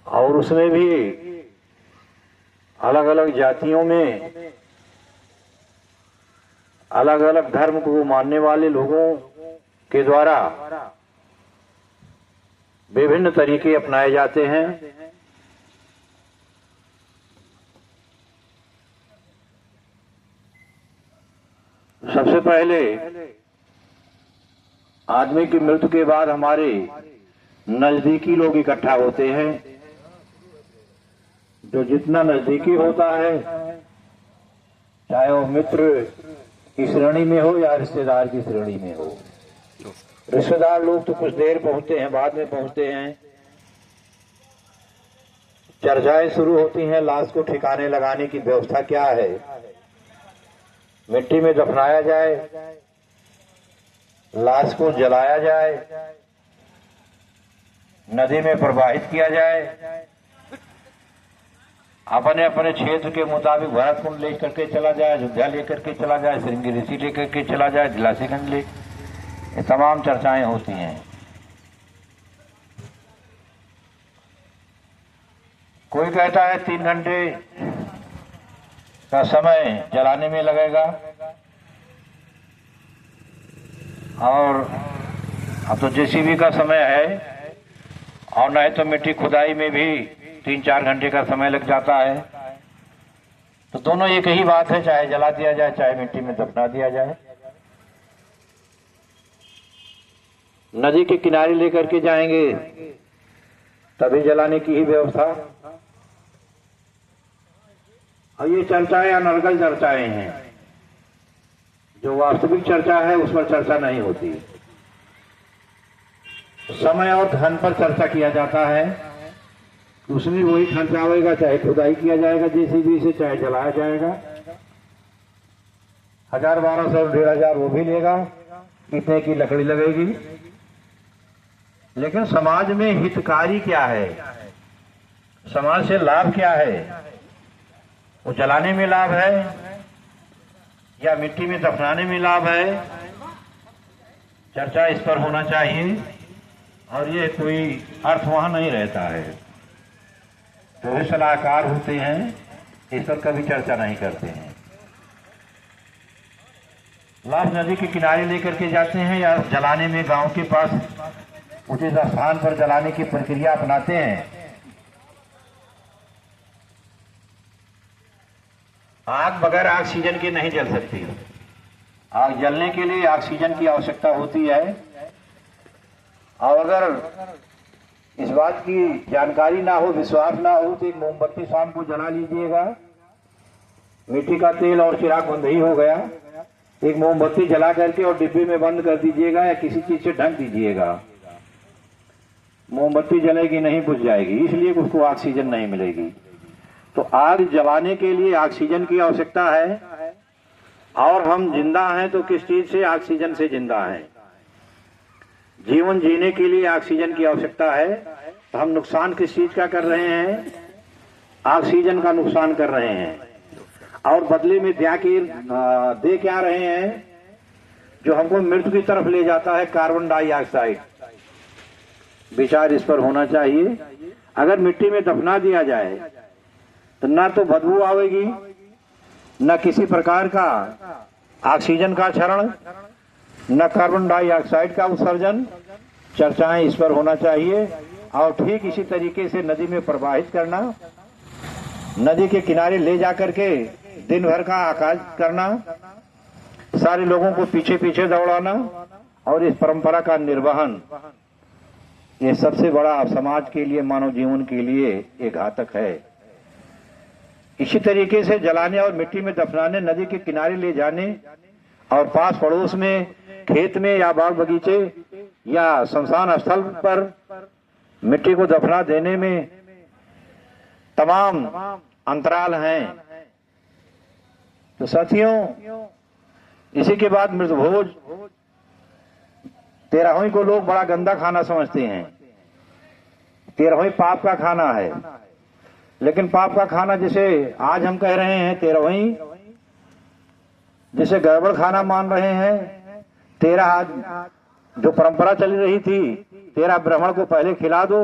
और उसमें भी अलग अलग जातियों में अलग अलग धर्म को मानने वाले लोगों के द्वारा विभिन्न तरीके अपनाए जाते हैं। सबसे पहले आदमी की मृत्यु के बाद हमारे नजदीकी लोग इकट्ठा होते हैं। जो जितना नजदीकी होता है, चाहे वो मित्र की श्रेणी में हो या रिश्तेदार की श्रेणी में हो। रिश्तेदार लोग तो कुछ देर पहुंचते हैं, बाद में पहुंचते हैं। चर्चाएं शुरू होती हैं, लाश को ठिकाने लगाने की व्यवस्था क्या है, मिट्टी में दफनाया जाए, लाश को जलाया जाए, नदी में प्रवाहित किया जाए, अपने अपने क्षेत्र के मुताबिक भरतकुंड लेकर के चला जाए, अयोध्या लेकर के चला जाए, श्रृंगी ऋषि लेकर के चला जाए, दिलासीगंज ले, ये तमाम चर्चाएं होती हैं। कोई कहता है 3 घंटे का समय जलाने में लगेगा, और अब तो जेसीबी का समय है, और नहीं तो मिट्टी खुदाई में भी 3-4 घंटे का समय लग जाता है। तो दोनों एक ही बात है, चाहे जला दिया जाए चाहे मिट्टी में दफना दिया जाए। नदी के किनारे लेकर के जाएंगे तभी जलाने की ही व्यवस्था। और ये चर्चाएं अनर्गल चर्चाएं हैं, जो वास्तविक चर्चा है उस पर चर्चा नहीं होती। समय और धन पर चर्चा किया जाता है, उसमें वही खर्चा होगा, चाहे खुदाई किया जाएगा जेसीबी से, चाहे जलाया जाएगा। 1000, 1200, 1500 वो भी लेगा, कितने की लकड़ी लगेगी। लेकिन समाज में हितकारी क्या है, समाज से लाभ क्या है, वो जलाने में लाभ है या मिट्टी में दफनाने में लाभ है, चर्चा इस पर होना चाहिए। और ये कोई अर्थ वहां नहीं रहता है। जो भी सलाहकार होते हैं इस पर कभी चर्चा नहीं करते हैं। लाश नदी के किनारे लेकर के जाते हैं या जलाने में गांव के पास उचित स्थान पर जलाने की प्रक्रिया अपनाते हैं। आग बगैर ऑक्सीजन के नहीं जल सकती। आग जलने के लिए ऑक्सीजन की आवश्यकता होती है। और अगर इस बात की जानकारी ना हो, विश्वास ना हो, तो एक मोमबत्ती शाम को जला लीजिएगा। मिट्टी का तेल और चिराग बंद ही हो गया। एक मोमबत्ती जला करके और डिब्बे में बंद कर दीजिएगा या किसी चीज से ढक दीजिएगा। मोमबत्ती जलेगी नहीं, बुझ जाएगी, इसलिए उसको ऑक्सीजन नहीं मिलेगी। तो आग जलाने के लिए ऑक्सीजन की आवश्यकता है। और हम जिंदा हैं तो किस चीज से? ऑक्सीजन से जिंदा हैं। जीवन जीने के लिए ऑक्सीजन की आवश्यकता है। तो हम नुकसान किस चीज का कर रहे हैं? ऑक्सीजन का नुकसान कर रहे हैं। और बदले में दे क्या रहे हैं? जो हमको मृत्यु की तरफ ले जाता है, कार्बन डाइऑक्साइड। विचार इस पर होना चाहिए। अगर मिट्टी में दफना दिया जाए तो ना तो बदबू आवेगी, न किसी प्रकार का ऑक्सीजन का क्षरण, न कार्बन डाइऑक्साइड का उत्सर्जन। चर्चाएं इस पर होना चाहिए। और ठीक इसी तरीके से नदी में प्रवाहित करना, नदी के किनारे ले जाकर के दिन भर का आकाश करना, सारे लोगों को पीछे पीछे दौड़ाना और इस परंपरा का निर्वहन, ये सबसे बड़ा समाज के लिए, मानव जीवन के लिए एक घातक है। इसी तरीके से जलाने और मिट्टी में दफनाने, नदी के किनारे ले जाने और पास पड़ोस में खेत में या बाग बगीचे या शमशान स्थल पर मिट्टी को दफना देने में तमाम अंतराल हैं। तो साथियों, इसी के बाद मृतभोज, तेरहवीं को लोग बड़ा गंदा खाना समझते हैं। तेरहवीं पाप का खाना है। लेकिन पाप का खाना जिसे आज हम कह रहे हैं 13वीं, जिसे गड़बड़ खाना मान रहे हैं, 13 जो परंपरा चली रही थी तेरा ब्राह्मण को पहले खिला दो